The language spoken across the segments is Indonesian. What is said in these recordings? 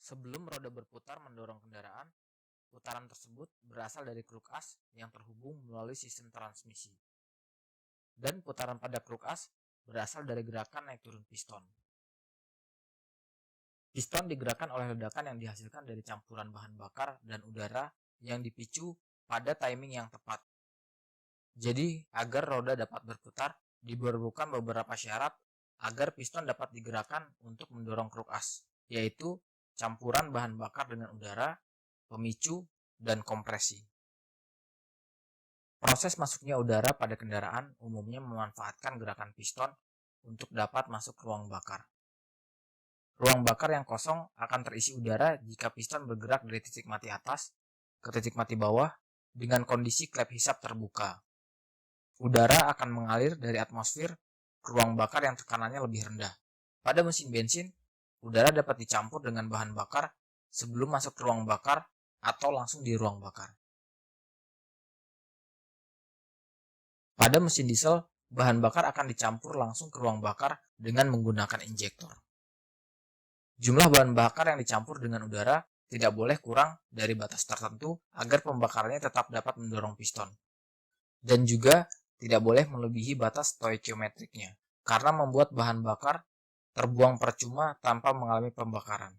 Sebelum roda berputar mendorong kendaraan, putaran tersebut berasal dari kruk as yang terhubung melalui sistem transmisi. Dan putaran pada kruk as berasal dari gerakan naik turun piston. Piston digerakkan oleh ledakan yang dihasilkan dari campuran bahan bakar dan udara yang dipicu pada timing yang tepat. Jadi, agar roda dapat berputar, diperlukan beberapa syarat agar piston dapat digerakkan untuk mendorong kruk as, yaitu campuran bahan bakar dengan udara, pemicu, dan kompresi. Proses masuknya udara pada kendaraan umumnya memanfaatkan gerakan piston untuk dapat masuk ke ruang bakar. Ruang bakar yang kosong akan terisi udara jika piston bergerak dari titik mati atas ke titik mati bawah dengan kondisi klep hisap terbuka. Udara akan mengalir dari atmosfer ke ruang bakar yang tekanannya lebih rendah. Pada mesin bensin, udara dapat dicampur dengan bahan bakar sebelum masuk ke ruang bakar atau langsung di ruang bakar. Pada mesin diesel, bahan bakar akan dicampur langsung ke ruang bakar dengan menggunakan injektor. Jumlah bahan bakar yang dicampur dengan udara tidak boleh kurang dari batas tertentu agar pembakarannya tetap dapat mendorong piston. Dan juga tidak boleh melebihi batas stoikiometriknya, karena membuat bahan bakar terbuang percuma tanpa mengalami pembakaran.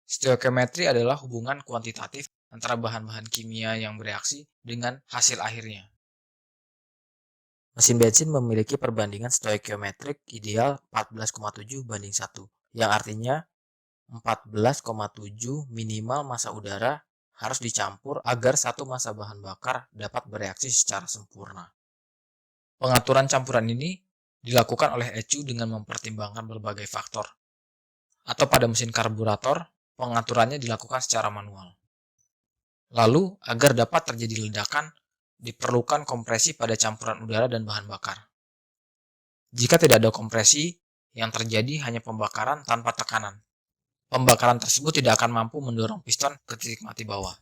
Stoikiometri adalah hubungan kuantitatif antara bahan-bahan kimia yang bereaksi dengan hasil akhirnya. Mesin bensin memiliki perbandingan stoikiometrik ideal 14,7:1, yang artinya 14,7 minimal massa udara harus dicampur agar satu massa bahan bakar dapat bereaksi secara sempurna. Pengaturan campuran ini dilakukan oleh ECU dengan mempertimbangkan berbagai faktor. Atau pada mesin karburator, pengaturannya dilakukan secara manual. Lalu, agar dapat terjadi ledakan, diperlukan kompresi pada campuran udara dan bahan bakar. Jika tidak ada kompresi, yang terjadi hanya pembakaran tanpa tekanan. Pembakaran tersebut tidak akan mampu mendorong piston ke titik mati bawah.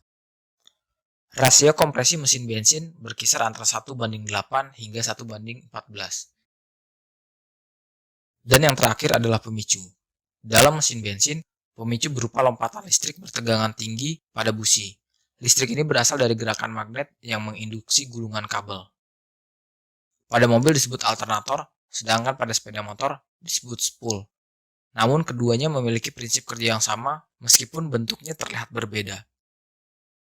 Rasio kompresi mesin bensin berkisar antara 1:8 hingga 1:14. Dan yang terakhir adalah pemicu. Dalam mesin bensin, pemicu berupa lompatan listrik bertegangan tinggi pada busi. Listrik ini berasal dari gerakan magnet yang menginduksi gulungan kabel. Pada mobil disebut alternator, sedangkan pada sepeda motor disebut spool. Namun keduanya memiliki prinsip kerja yang sama meskipun bentuknya terlihat berbeda.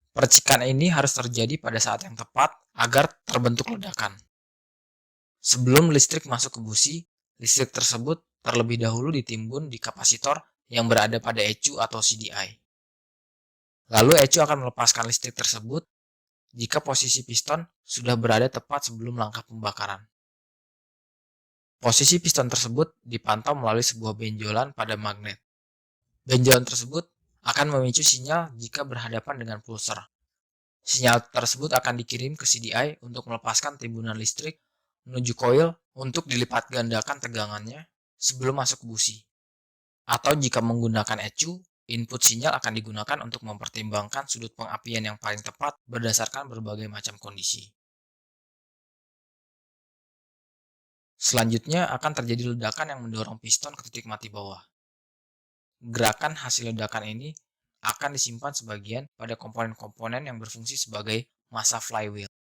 Percikan ini harus terjadi pada saat yang tepat agar terbentuk ledakan. Sebelum listrik masuk ke busi, listrik tersebut terlebih dahulu ditimbun di kapasitor yang berada pada ECU atau CDI. Lalu ECU akan melepaskan listrik tersebut jika posisi piston sudah berada tepat sebelum langkah pembakaran. Posisi piston tersebut dipantau melalui sebuah benjolan pada magnet. Benjolan tersebut akan memicu sinyal jika berhadapan dengan pulser. Sinyal tersebut akan dikirim ke CDI untuk melepaskan timbunan listrik menuju koil untuk dilipat gandakan tegangannya sebelum masuk ke busi. Atau jika menggunakan ECU, input sinyal akan digunakan untuk mempertimbangkan sudut pengapian yang paling tepat berdasarkan berbagai macam kondisi. Selanjutnya akan terjadi ledakan yang mendorong piston ke titik mati bawah. Gerakan hasil ledakan ini akan disimpan sebagian pada komponen-komponen yang berfungsi sebagai massa flywheel.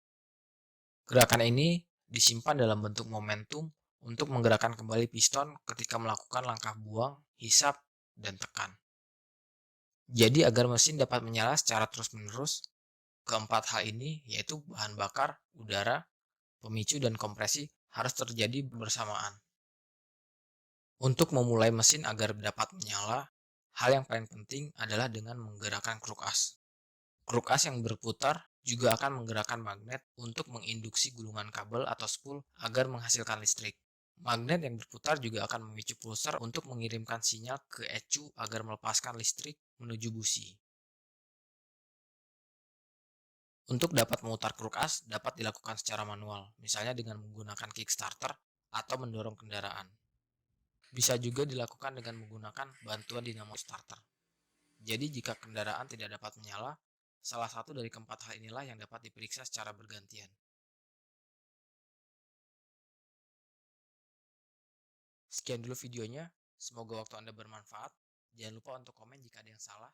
Gerakan ini disimpan dalam bentuk momentum untuk menggerakkan kembali piston ketika melakukan langkah buang, hisap, dan tekan. Jadi agar mesin dapat menyala secara terus-menerus, keempat hal ini yaitu bahan bakar, udara, pemicu, dan kompresi harus terjadi bersamaan. Untuk memulai mesin agar dapat menyala, hal yang paling penting adalah dengan menggerakkan kruk as. Kruk as yang berputar juga akan menggerakkan magnet untuk menginduksi gulungan kabel atau spool agar menghasilkan listrik. Magnet yang berputar juga akan memicu pulser untuk mengirimkan sinyal ke ECU agar melepaskan listrik menuju busi. Untuk dapat memutar kruk as dapat dilakukan secara manual, misalnya dengan menggunakan kickstarter atau mendorong kendaraan. Bisa juga dilakukan dengan menggunakan bantuan dinamo starter. Jadi jika kendaraan tidak dapat menyala, salah satu dari keempat hal inilah yang dapat diperiksa secara bergantian. Sekian dulu videonya, semoga waktu Anda bermanfaat. Jangan lupa untuk komen jika ada yang salah.